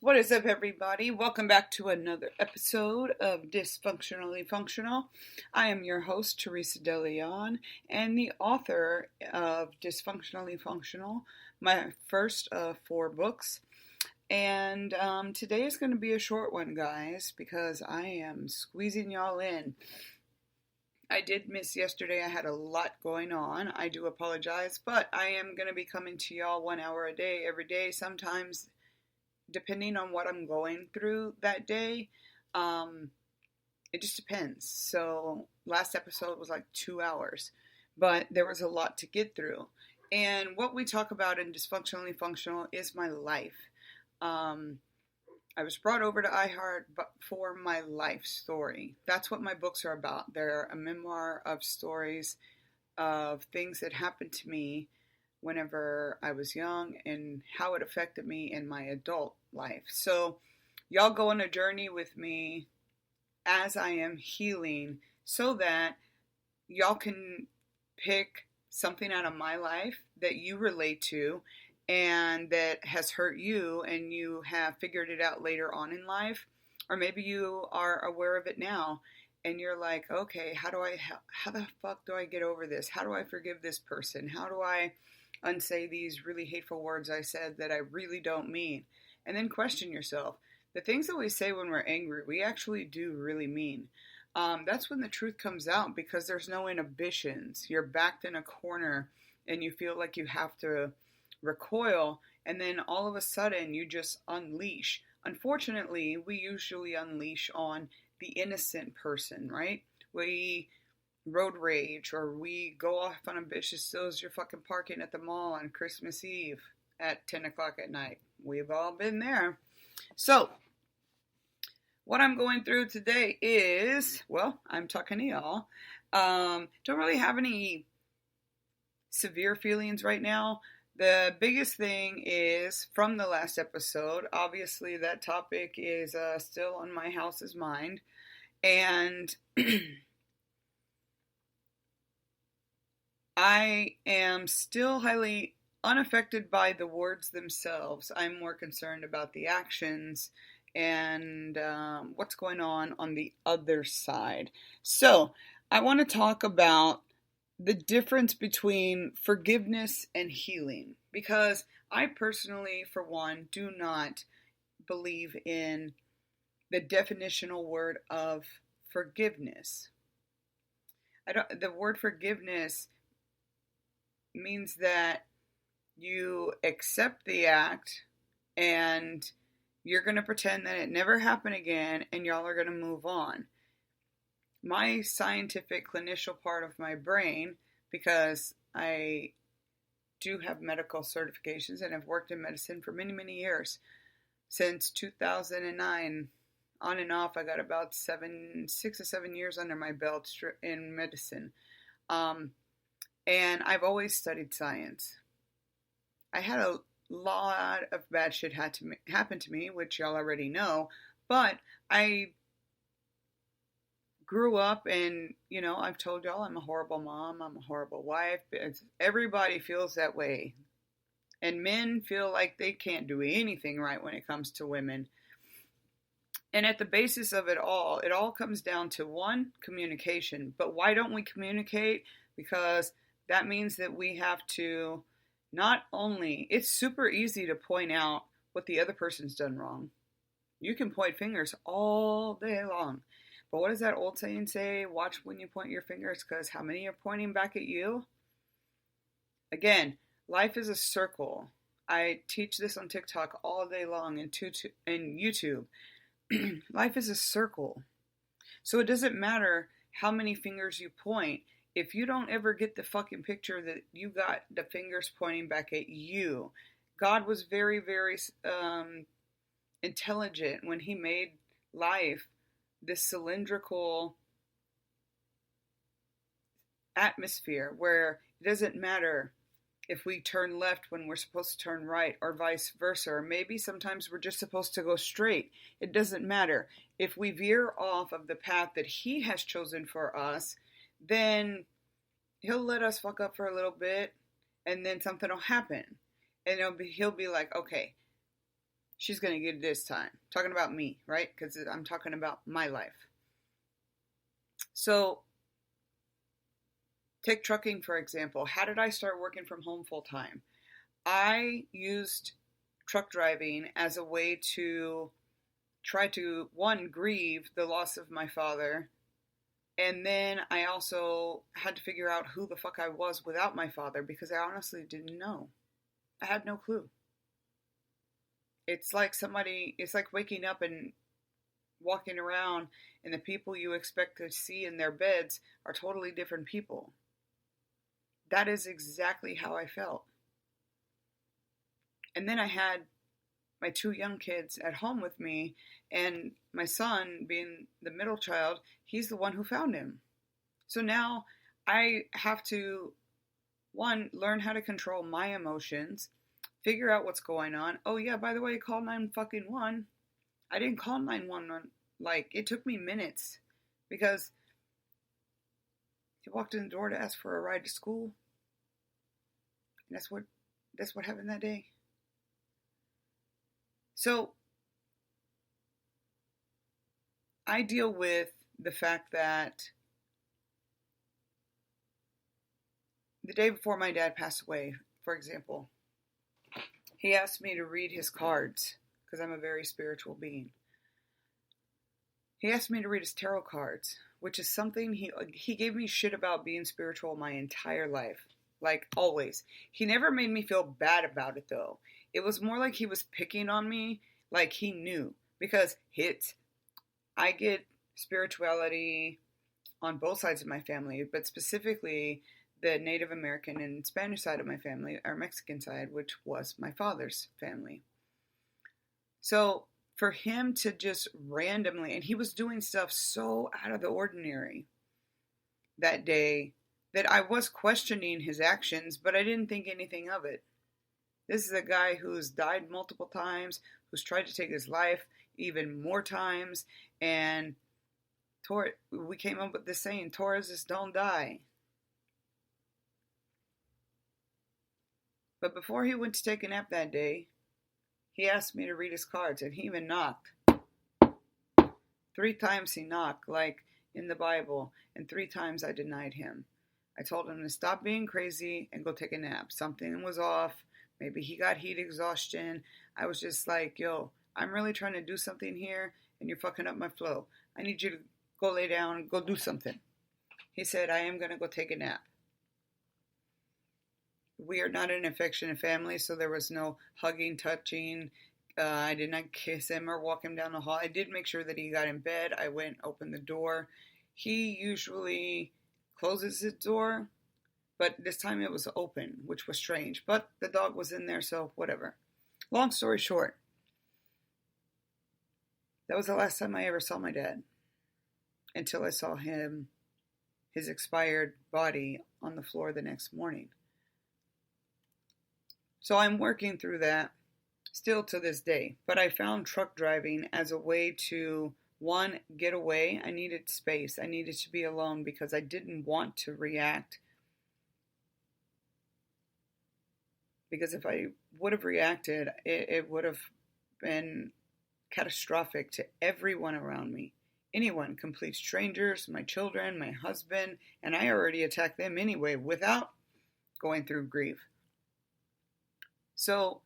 What is up, everybody? Welcome back to another episode of Dysfunctionally Functional. I am your host, Teresa DeLeon, and the author of Dysfunctionally Functional, my first of four books. And today is going to be a short one, guys, because I am squeezing y'all in. I did miss yesterday. I had a lot going on. I do apologize, but I am going to be coming to y'all 1 hour a day, every day, sometimes depending on what I'm going through that day. It just depends. So last episode was like 2 hours, but there was a lot to get through. And what we talk about in Dysfunctionally Functional is my life. I was brought over to iHeart for my life story. That's what my books are about. They're a memoir of stories of things that happened to me whenever I was young and how it affected me in my adult life. So, y'all go on a journey with me as I am healing so that y'all can pick something out of my life that you relate to and that has hurt you and you have figured it out later on in life, or maybe you are aware of it now and you're like, okay, how the fuck do I get over this? How do I forgive this person? How do I unsay these really hateful words I said that I really don't mean? And then question yourself. The things that we say when we're angry, we actually do really mean. That's when the truth comes out because there's no inhibitions. You're backed in a corner and you feel like you have to recoil, and then all of a sudden you just unleash. Unfortunately, we usually unleash on the innocent person, right? We road rage, or we go off on a bitch that steals your fucking parking at the mall on Christmas Eve at 10 o'clock at night. We've all been there. So, what I'm going through today is, well, I'm talking to y'all. Don't really have any severe feelings right now. The biggest thing is from the last episode. Obviously, that topic is still on my house's mind. And I am still highly unaffected by the words themselves. I'm more concerned about the actions and what's going on the other side. So, I want to talk about the difference between forgiveness and healing, because I personally, for one, do not believe in the definitional word of forgiveness. The word forgiveness means that you accept the act and you're going to pretend that it never happened again and y'all are going to move on. My scientific clinician part of my brain, because I do have medical certifications and have worked in medicine for many, many years. Since 2009, on and off, I got about 6 or 7 years under my belt in medicine. And I've always studied science. I had a lot of bad shit happen to me, which y'all already know, but I grew up and, I've told y'all I'm a horrible mom, I'm a horrible wife. Everybody feels that way. And men feel like they can't do anything right when it comes to women. And at the basis of it all comes down to one, communication. But why don't we communicate? Because that means that we have to not only, it's super easy to point out what the other person's done wrong. You can point fingers all day long. But what does that old saying say? Watch when you point your fingers, because how many are pointing back at you? Again, life is a circle. I teach this on TikTok all day long and YouTube. Life is a circle. So it doesn't matter how many fingers you point. If you don't ever get the fucking picture that you got the fingers pointing back at you. God was very, very intelligent when he made life this cylindrical atmosphere where it doesn't matter if we turn left when we're supposed to turn right, or vice versa, or maybe sometimes we're just supposed to go straight. It doesn't matter. If we veer off of the path that he has chosen for us, then he'll let us fuck up for a little bit, and then something will happen. And he'll be like, okay, she's going to get it this time. Talking about me, right? Because I'm talking about my life. So, take trucking, for example. How did I start working from home full time? I used truck driving as a way to try to, one, grieve the loss of my father. And then I also had to figure out who the fuck I was without my father, because I honestly didn't know. I had no clue. It's like waking up and walking around, and the people you expect to see in their beds are totally different people. That is exactly how I felt. And then I had my two young kids at home with me, and my son, being the middle child, he's the one who found him. So now I have to, one, learn how to control my emotions, figure out what's going on. Oh yeah, by the way, call 911. I didn't call 911. Like, it took me minutes because he walked in the door to ask for a ride to school. And that's what happened that day. So I deal with the fact that the day before my dad passed away, for example, he asked me to read his cards because I'm a very spiritual being. He asked me to read his tarot cards, which is something he gave me shit about being spiritual my entire life. Like, always. He never made me feel bad about it, though. It was more like he was picking on me, like he knew. Because I get spirituality on both sides of my family, but specifically the Native American and Spanish side of my family, or Mexican side, which was my father's family. So for him to just randomly, and he was doing stuff so out of the ordinary that day that I was questioning his actions, but I didn't think anything of it. This is a guy who's died multiple times, who's tried to take his life even more times, and we came up with this saying, Tauruses don't die. But before he went to take a nap that day, he asked me to read his cards, and he even knocked. 3 times he knocked, like in the Bible, and 3 times I denied him. I told him to stop being crazy and go take a nap. Something was off. Maybe he got heat exhaustion. I was just like, yo, I'm really trying to do something here, and you're fucking up my flow. I need you to go lay down and go do something. He said, I am going to go take a nap. We are not an affectionate family, so there was no hugging, touching. I did not kiss him or walk him down the hall. I did make sure that he got in bed. I went, opened the door. He usually closes his door, but this time it was open, which was strange. But the dog was in there, so whatever. Long story short, that was the last time I ever saw my dad, until I saw his expired body on the floor the next morning. So I'm working through that still to this day. But I found truck driving as a way to, one, get away. I needed space. I needed to be alone because I didn't want to react. Because if I would have reacted, it would have been catastrophic to everyone around me. Anyone, complete strangers, my children, my husband, and I already attacked them anyway without going through grief. So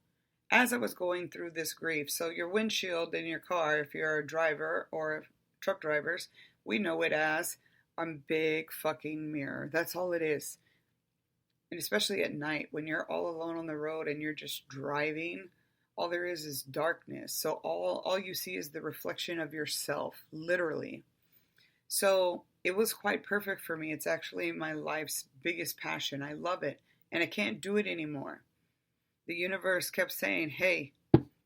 as I was going through this grief, so your windshield in your car, if you're a driver or truck drivers, we know it as a big fucking mirror. That's all it is. And especially at night when you're all alone on the road and you're just driving, all there is darkness. So all you see is the reflection of yourself, literally. So it was quite perfect for me. It's actually my life's biggest passion. I love it. And I can't do it anymore. The universe kept saying, hey,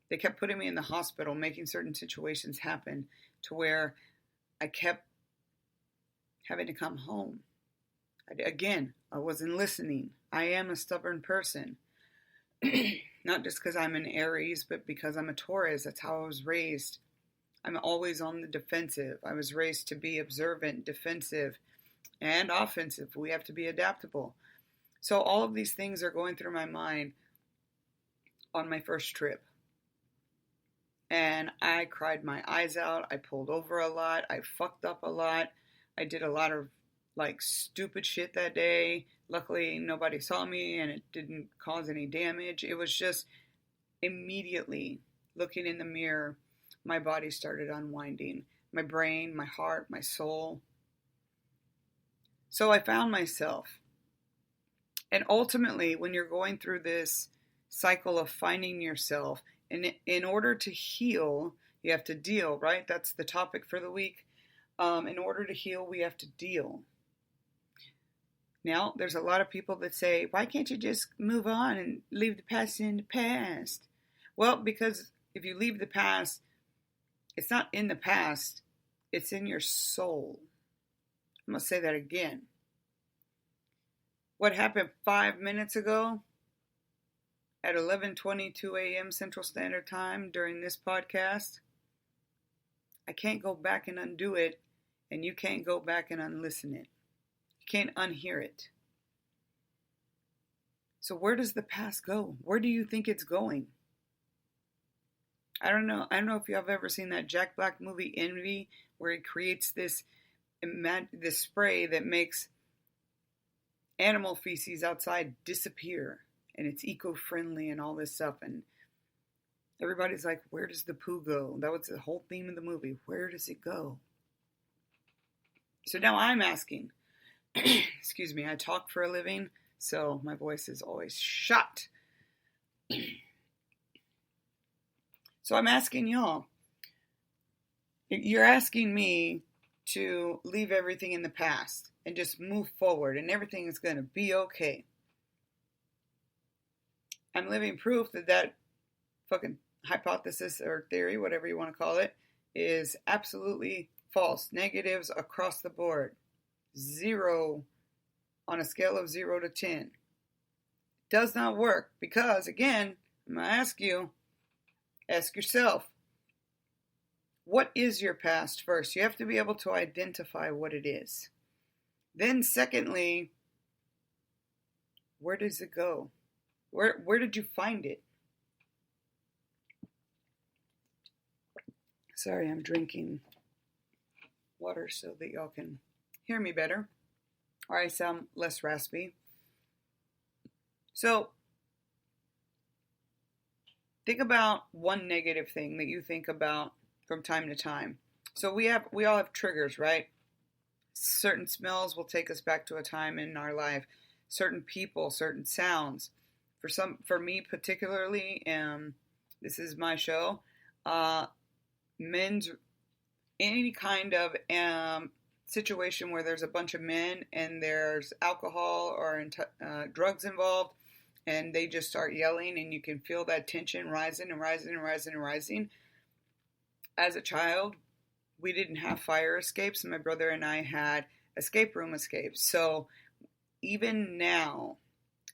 they kept putting me in the hospital, making certain situations happen to where I kept having to come home. I wasn't listening. I am a stubborn person. Not just because I'm an Aries, but because I'm a Taurus. That's how I was raised. I'm always on the defensive. I was raised to be observant, defensive, and offensive. We have to be adaptable. So all of these things are going through my mind on my first trip. and I cried my eyes out. I pulled over a lot. I fucked up a lot. I did a lot of like stupid shit that day. Luckily, nobody saw me and it didn't cause any damage. It was just immediately looking in the mirror, my body started unwinding. My brain, my heart, my soul. So I found myself. And ultimately, when you're going through this cycle of finding yourself, and in order to heal, you have to deal, right? That's the topic for the week. In order to heal, we have to deal. Now, there's a lot of people that say, why can't you just move on and leave the past in the past? Well, because if you leave the past, it's not in the past, it's in your soul. I'm going to say that again. What happened 5 minutes ago at 11:22 a.m. Central Standard Time during this podcast, I can't go back and undo it, and you can't go back and unlisten it. You can't unhear it. So where does the past go? Where do you think it's going? I don't know if you have ever seen that Jack Black movie Envy, where he creates this spray that makes animal feces outside disappear, and it's eco-friendly and all this stuff, and everybody's like, where does the poo go? That was the whole theme of the movie. Where does it go? So now I'm asking, excuse me, I talk for a living, so my voice is always shot. So I'm asking y'all, you're asking me to leave everything in the past and just move forward and everything is going to be okay. I'm living proof that fucking hypothesis or theory, whatever you want to call it, is absolutely false. Negatives across the board. 0 on a scale of 0 to 10. Does not work because, again, I'm going to ask yourself, what is your past first? You have to be able to identify what it is. Then secondly, where does it go? Where did you find it? Sorry, I'm drinking water so that y'all can hear me better, or I sound less raspy. So, think about one negative thing that you think about from time to time. So we all have triggers, right? Certain smells will take us back to a time in our life. Certain people, certain sounds. For me particularly, this is my show. Any kind of situation where there's a bunch of men and there's alcohol or drugs involved, and they just start yelling, and you can feel that tension rising and rising and rising and rising. As a child, we didn't have fire escapes, and my brother and I had escape room escapes. So even now,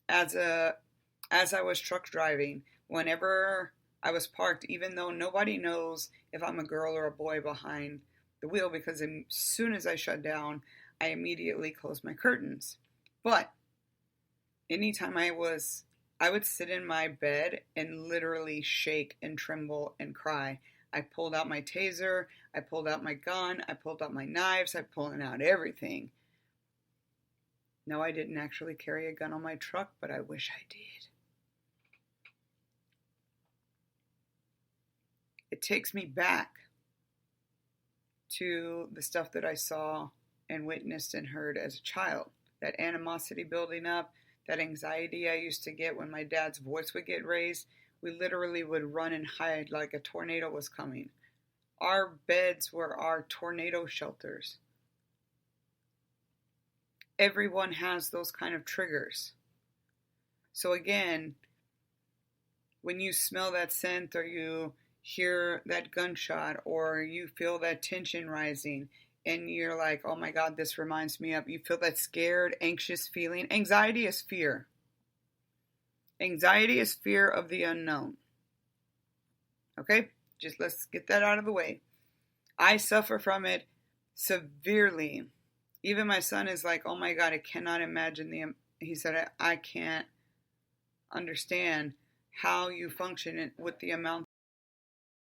as I was truck driving, whenever I was parked, even though nobody knows if I'm a girl or a boy behind the wheel, because as soon as I shut down, I immediately closed my curtains. But anytime I would sit in my bed and literally shake and tremble and cry. I pulled out my taser, I pulled out my gun, I pulled out my knives, I pulled out everything. No, I didn't actually carry a gun on my truck, but I wish I did. It takes me back to the stuff that I saw and witnessed and heard as a child. That animosity building up, that anxiety I used to get when my dad's voice would get raised. We literally would run and hide like a tornado was coming. Our beds were our tornado shelters. Everyone has those kind of triggers. So again, when you smell that scent or you hear that gunshot or you feel that tension rising and you're like, oh my God, this reminds me of, you feel that scared, anxious feeling. Anxiety is fear. Anxiety is fear of the unknown. Okay? Just let's get that out of the way. I suffer from it severely. Even my son is like, oh my God, I cannot imagine he said, I can't understand how you function with the amount